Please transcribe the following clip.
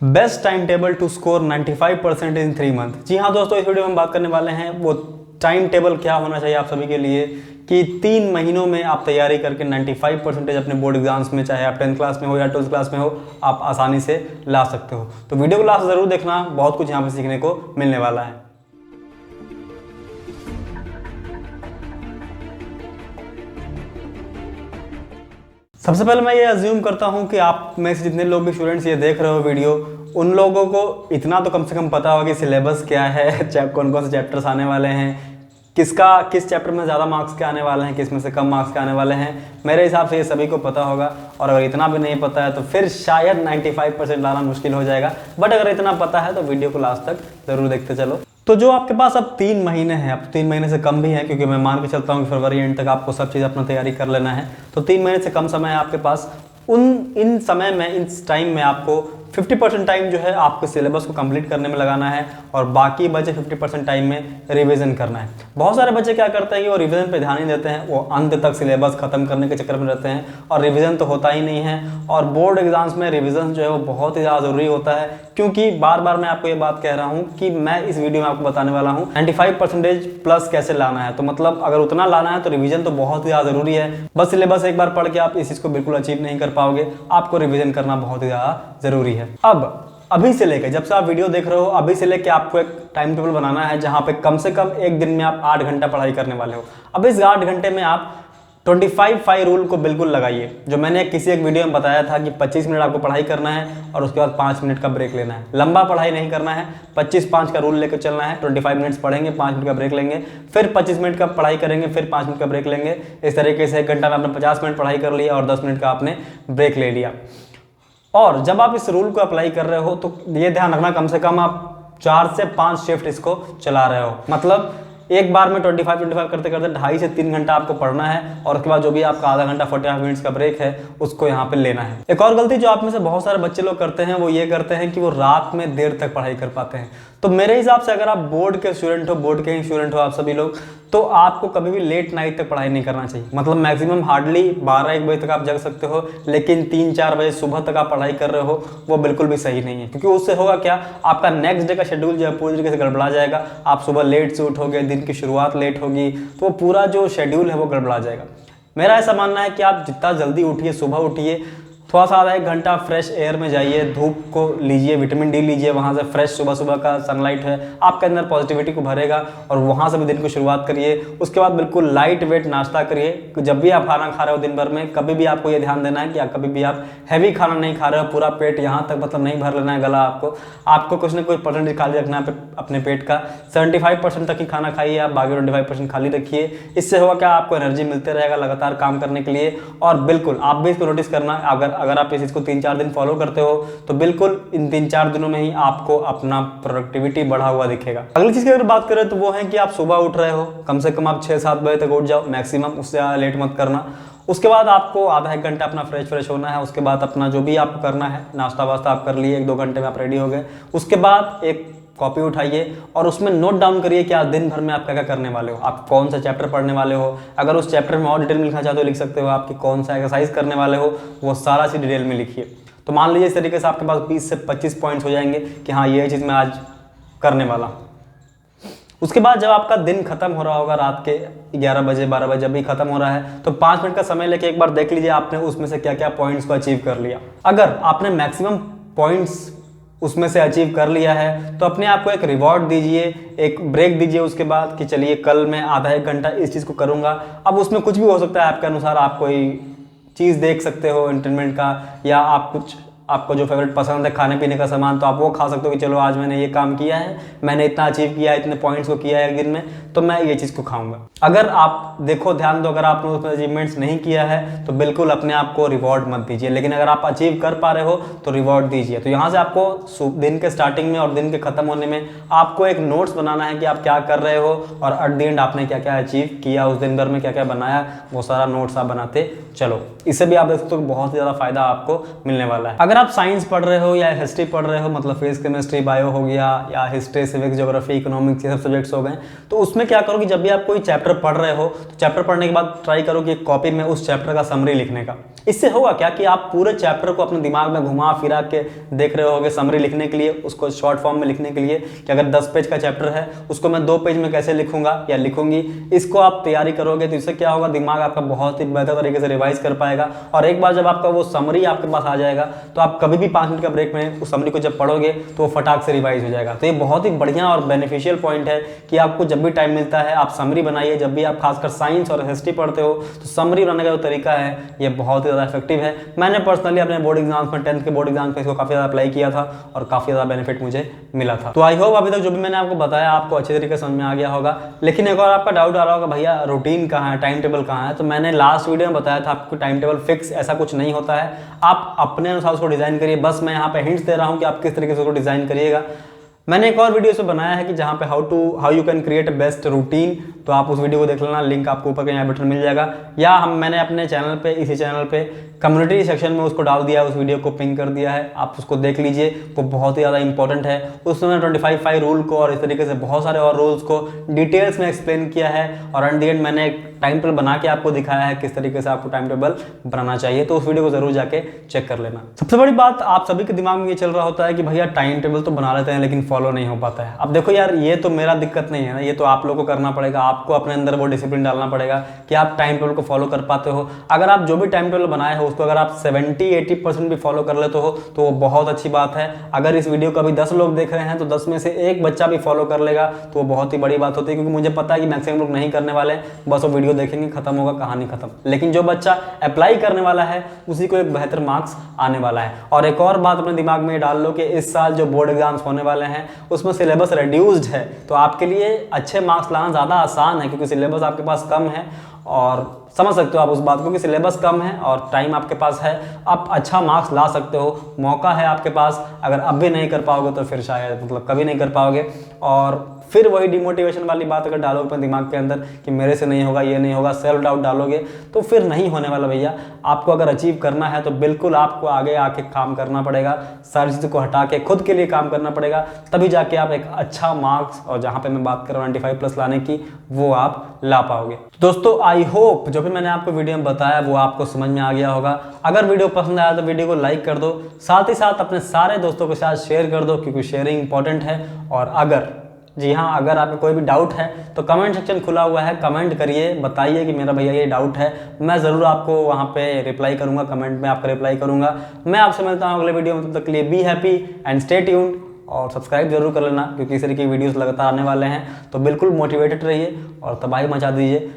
Best time table to score 95% in 3 month. जी हाँ दोस्तों, इस वीडियो में हम बात करने वाले हैं वो टाइम टेबल क्या होना चाहिए आप सभी के लिए कि 3 महीनों में आप तैयारी करके 95% अपने बोर्ड एग्जाम्स में, चाहे आप 10th क्लास में हो या 12th क्लास में हो, आप आसानी से ला सकते हो। तो वीडियो को लास्ट ज़रूर देखना, बहुत कुछ यहाँ पर सीखने को मिलने वाला है। सबसे पहले मैं ये अज्यूम करता हूँ कि आप में से जितने लोग भी स्टूडेंट्स ये देख रहे हो वीडियो, उन लोगों को इतना तो कम से कम पता होगा कि सिलेबस क्या है, कौन कौन से चैप्टर्स आने वाले हैं, किस चैप्टर में ज़्यादा मार्क्स के आने वाले हैं, किस में से कम मार्क्स के आने वाले हैं। मेरे हिसाब से ये सभी को पता होगा, और अगर इतना भी नहीं पता है तो फिर शायद 95% लाना मुश्किल हो जाएगा। बट अगर इतना पता है तो वीडियो को लास्ट तक ज़रूर देखते चलो। तो जो आपके पास अब 3 महीने हैं, अब 3 महीने से कम भी है, क्योंकि मैं मान के चलता हूँ कि फरवरी एंड तक आपको सब चीज़ अपना तैयारी कर लेना है। तो 3 महीने से कम समय है आपके पास। इन समय में, इस टाइम में आपको 50% टाइम जो है आपको सिलेबस को कंप्लीट करने में लगाना है, और बाकी बचे 50% टाइम में रिवीजन करना है। बहुत सारे बच्चे क्या करते हैं कि वो रिवीजन पे ध्यान नहीं देते हैं, वो अंत तक सिलेबस खत्म करने के चक्कर में रहते हैं, और रिवीजन तो होता ही नहीं है। और बोर्ड एग्जाम्स में रिवीजन जो है वो बहुत ही ज़्यादा ज़रूरी होता है, क्योंकि बार बार मैं आपको ये बात कह रहा हूँ कि मैं इस वीडियो में आपको बताने वाला हूँ 95% प्लस कैसे लाना है। तो मतलब अगर उतना लाना है तो रिवीजन तो बहुत ही ज़्यादा ज़रूरी है। बस सिलेबस एक बार पढ़ के आप इस चीज़ को बिल्कुल अचीव नहीं कर पाओगे, आपको रिवीजन करना बहुत ही ज़्यादा ज़रूरी है। अब अभी से लेकर, जब से आप वीडियो देख रहे हो, अभी से लेकर आपको एक टाइम टेबल बनाना है जहाँ पे कम से कम एक दिन में आप 8 घंटा पढ़ाई करने वाले हो। अब इस 8 घंटे में आप 25-5 रूल को बिल्कुल लगाइए, जो मैंने किसी एक वीडियो में बताया था कि 25 मिनट आपको पढ़ाई करना है और उसके बाद 5 मिनट का ब्रेक लेना है। लंबा पढ़ाई नहीं करना है, 25-5 का रूल लेकर चलना है। 25 मिनट्स पढ़ेंगे, 5 मिनट का ब्रेक लेंगे, फिर 25 मिनट का पढ़ाई करेंगे, फिर 5 मिनट का ब्रेक लेंगे। इस तरीके से 1 घंटा में आपने 50 मिनट पढ़ाई कर लिया और 10 मिनट का आपने ब्रेक ले लिया। और जब आप इस रूल को अप्लाई कर रहे हो तो ये ध्यान रखना, कम से कम आप 4 से 5 शिफ्ट इसको चला रहे हो। मतलब एक बार में 25 करते करते 2.5 से 3 घंटा आपको पढ़ना है, और उसके बाद जो भी आपका आधा घंटा 45 मिनट्स का ब्रेक है उसको यहाँ पे लेना है। एक और गलती जो आप में से बहुत सारे बच्चे लोग करते हैं वो ये करते हैं कि वो रात में देर तक पढ़ाई कर पाते हैं। तो मेरे हिसाब से अगर आप बोर्ड के स्टूडेंट हो, बोर्ड के ही स्टूडेंट हो आप सभी लोग, तो आपको कभी भी लेट नाइट तक पढ़ाई नहीं करना चाहिए। मतलब मैक्सिमम हार्डली 12-1 बजे तक आप जग सकते हो, लेकिन 3-4 बजे सुबह तक आप पढ़ाई कर रहे हो, वो बिल्कुल भी सही नहीं है। क्योंकि उससे होगा क्या, आपका नेक्स्ट डे का शेड्यूल जो है पूरी तरीके से गड़बड़ा जाएगा। आप सुबह लेट से उठोगे, दिन की शुरुआत लेट होगी, तो वो पूरा जो शेड्यूल है वो गड़बड़ा जाएगा। मेरा ऐसा मानना है कि आप जितना जल्दी उठिए, सुबह उठिए, थोड़ा सा आधा 1 घंटा फ्रेश एयर में जाइए, धूप को लीजिए, विटामिन डी लीजिए, वहाँ से फ्रेश सुबह का सनलाइट है आपके अंदर पॉजिटिविटी को भरेगा, और वहाँ से भी दिन को शुरुआत करिए। उसके बाद बिल्कुल लाइट वेट नाश्ता करिए। जब भी आप खाना खा रहे हो दिन भर में, कभी भी आपको ये ध्यान देना है कि कभी भी आप हैवी खाना नहीं खा रहे हो। पूरा पेट यहाँ तक मतलब नहीं भर लेना है गला, आपको कुछ ना कुछ परसेंटेज खाली रखना है अपने पेट का। 75% तक ही खाना खाइए आप, बाकी 25% खाली रखिए। इससे होगा क्या, आपको एनर्जी मिलते रहेगा लगातार काम करने के लिए। और बिल्कुल आप भी इसको नोटिस करना, अगर आप इस चीज़ को 3-4 दिन फॉलो करते हो तो बिल्कुल इन 3-4 दिनों में ही आपको अपना प्रोडक्टिविटी बढ़ा हुआ दिखेगा। अगली चीज़ की अगर बात करें तो वो है कि आप सुबह उठ रहे हो, कम से कम आप 6-7 बजे तक उठ जाओ मैक्सिमम, उससे ज़्यादा लेट मत करना। उसके बाद आपको आधा 1 घंटा अपना फ्रेश होना है। उसके बाद अपना जो भी आपको करना है, नाश्ता वास्ता आप कर लिए, 1-2 घंटे में आप रेडी हो गए। उसके बाद एक कॉपी उठाइए और उसमें नोट डाउन करिए कि आज दिन भर में आप क्या क्या करने वाले हो, आप कौन सा चैप्टर पढ़ने वाले हो। अगर उस चैप्टर में और डिटेल में लिखना चाहते हो लिख सकते हो, आपकी कौन सा एक्सरसाइज करने वाले हो वो सारा चीज़ डिटेल में लिखिए। तो मान लीजिए इस तरीके से आपके पास 20 से 25 पॉइंट्स हो जाएंगे कि हाँ ये चीज़ मैं आज करने वाला हूँ। उसके बाद जब आपका दिन खत्म हो रहा होगा, रात के 11 बजे 12 बजे जब भी खत्म हो रहा है, तो 5 मिनट का समय लेके एक बार देख लीजिए आपने उसमें से क्या क्या पॉइंट्स को अचीव कर लिया। अगर आपने मैक्सिमम पॉइंट्स उसमें से अचीव कर लिया है तो अपने आप को एक रिवॉर्ड दीजिए, एक ब्रेक दीजिए उसके बाद कि चलिए कल मैं आधा 1 घंटा इस चीज़ को करूँगा। अब उसमें कुछ भी हो सकता है आपके अनुसार, आप कोई चीज़ देख सकते हो एंटरटेनमेंट का, या आप कुछ आपको जो फेवरेट पसंद है खाने पीने का सामान, तो आप वो खा सकते हो कि चलो आज मैंने ये काम किया है, मैंने इतना अचीव किया है, इतने पॉइंट्स को किया है एक दिन में, तो मैं ये चीज़ को खाऊंगा। अगर आप देखो ध्यान दो, अगर आपने उसमें अचीवमेंट्स नहीं किया है तो बिल्कुल अपने आप को रिवॉर्ड मत दीजिए, लेकिन अगर आप अचीव कर पा रहे हो तो रिवॉर्ड दीजिए। तो यहाँ से आपको दिन के स्टार्टिंग में और दिन के खत्म होने में आपको एक नोट्स बनाना है कि आप क्या कर रहे हो, और एट द एंड आपने क्या क्या अचीव किया, उस दिन भर में क्या क्या बनाया, वो सारा नोट्स आप बनाते चलो। इससे भी आप देख सकते हो बहुत ज़्यादा फायदा आपको मिलने वाला है। अगर आप साइंस पढ़ रहे हो या हिस्ट्री पढ़ रहे हो, मतलब फिजिक्स केमिस्ट्री बायो हो गया, या हिस्ट्री सिविक्स ज्योग्राफी इकोनॉमिक्स, ये सब सब्जेक्ट्स हो गए, तो उसमें क्या करो कि जब भी आप कोई चैप्टर पढ़ रहे हो तो चैप्टर पढ़ने के बाद ट्राई करो कि एक कॉपी में उस चैप्टर का समरी लिखने का। इससे होगा क्या कि आप पूरे चैप्टर को अपने दिमाग में घुमा फिरा के देख रहे होगे समरी लिखने के लिए, उसको शॉर्ट फॉर्म में लिखने के लिए कि अगर 10 पेज का चैप्टर है उसको मैं 2 पेज में कैसे लिखूंगा या लिखूंगी। इसको आप तैयारी करोगे तो इससे क्या होगा, दिमाग आपका बहुत ही बेहतर तरीके से रिवाइज कर पाएगा। और एक बार जब आपका वो समरी आपके पास आ जाएगा तो आप कभी भी 5 मिनट का ब्रेक में उस समरी को जब पढ़ोगे तो वो फटाक से रिवाइज हो जाएगा। तो ये बहुत ही बढ़िया और बेनिफिशियल पॉइंट है कि आपको जब भी टाइम मिलता है आप समरी बनाइए। जब भी आप खासकर साइंस और हिस्ट्री पढ़ते हो तो समरी बनाने का जो तरीका है ये बहुत ही ज़्यादा इफेक्टिव है। मैंने पर्सनली अपने बोर्ड एग्जाम्स में 10th के बोर्ड एग्जाम्स में इसको काफ़ी ज़्यादा अप्लाई किया था और काफ़ी ज़्यादा बेनिफिट मुझे मिला था। तो आई होप अभी तक जो भी मैंने आपको बताया आपको अच्छे तरीके से समझ में आ गया होगा। लेकिन एक और आपका डाउट आ रहा होगा, भैया रूटीन कहाँ है, टाइम टेबल कहाँ है। तो मैंने लास्ट वीडियो में बताया था आपको टाइम टेबल फिक्स ऐसा कुछ नहीं होता है, आप अपने अनुसार उसको डिज़ाइन करिए। बस मैं यहाँ पे हिंट्स दे रहा हूँ कि आप किस तरीके से उसको डिज़ाइन करिएगा। मैंने एक और वीडियो से बनाया है कि जहाँ पे how you can create best routine, तो आप उस वीडियो को देख लेना, लिंक आपको ऊपर कहीं बटन मिल जाएगा। या मैंने अपने चैनल पे, इसी चैनल पे कम्युनिटी सेक्शन में उसको डाल दिया है, उस वीडियो को पिन कर दिया है, आप उसको देख लीजिए, वो बहुत ही ज़्यादा इंपॉर्टेंट है। उसमें 25 रूल को और इस तरीके से बहुत सारे और रूल्स को डिटेल्स में एक्सप्लेन किया है और एट द एंड मैंने एक टाइम टेबल बना के आपको दिखाया है किस तरीके से आपको टाइम टेबल बनाना चाहिए। तो उस वीडियो को जरूर जाके चेक कर लेना। सबसे बड़ी बात आप सभी के दिमाग में ये चल रहा होता है कि भैया टाइम टेबल तो बना लेते हैं लेकिन फॉलो नहीं हो पाता है। अब देखो यार, ये तो मेरा दिक्कत नहीं है ना, ये तो आप लोगों को करना पड़ेगा, आपको अपने अंदर वो डिसिप्लिन डालना पड़ेगा कि आप टाइम टेबल को फॉलो कर पाते हो। अगर आप जो भी टाइम टेबल बनाए हो उसको अगर आप 70-80% भी फॉलो कर लेते हो तो वो बहुत अच्छी बात है। अगर इस वीडियो को अभी 10 लोग देख रहे हैं तो 10 में से एक बच्चा भी फॉलो कर लेगा तो वो बहुत ही बड़ी बात होती है, क्योंकि मुझे पता है कि मैक्सिमम लोग नहीं करने वाले, बस वो वीडियो देखेंगे, खत्म होगा, कहानी खत्म। लेकिन जो बच्चा अप्लाई करने वाला है उसी को एक बेहतर मार्क्स आने वाला है। और एक और बात अपने दिमाग में डाल लो कि इस साल जो बोर्ड एग्जाम्स होने वाले हैं उसमें सिलेबस रिड्यूस्ड है, तो आपके लिए अच्छे मार्क्स लाना ज़्यादा आसान है, क्योंकि सिलेबस आपके पास कम है। और समझ सकते हो आप उस बात को कि सिलेबस कम है और टाइम आपके पास है, आप अच्छा मार्क्स ला सकते हो, मौका है आपके पास। अगर अब भी नहीं कर पाओगे तो फिर शायद कभी नहीं कर पाओगे। और फिर वही डिमोटिवेशन वाली बात अगर डालोगे अपने दिमाग के अंदर कि मेरे से नहीं होगा, ये नहीं होगा, सेल्फ डाउट डालोगे तो फिर नहीं होने वाला भैया। आपको अगर अचीव करना है तो बिल्कुल आपको आगे आके काम करना पड़ेगा, सारी चीज़ों को हटा के खुद के लिए काम करना पड़ेगा, तभी जाके आप एक अच्छा मार्क्स, और जहाँ पे मैं बात कर रहा हूँ 95+ लाने की, वो आप ला पाओगे। दोस्तों आई होप जो भी मैंने आपको वीडियो में बताया वो आपको समझ में आ गया होगा। अगर वीडियो पसंद आया तो वीडियो को लाइक कर दो, साथ ही साथ अपने सारे दोस्तों के साथ शेयर कर दो, क्योंकि शेयरिंग इंपॉर्टेंट है। और अगर आपको कोई भी डाउट है तो कमेंट सेक्शन खुला हुआ है, कमेंट करिए, बताइए कि मेरा भैया ये डाउट है, मैं ज़रूर आपको वहाँ पे रिप्लाई करूँगा, कमेंट में आपका रिप्लाई करूँगा। मैं आपसे मिलता हूँ अगले वीडियो में, तब तक के लिए be happy and stay tuned, और सब्सक्राइब जरूर कर लेना, क्योंकि इस तरह की वीडियोस लगातार आने वाले हैं। तो बिल्कुल मोटिवेटेड रहिए और तबाही मचा दीजिए।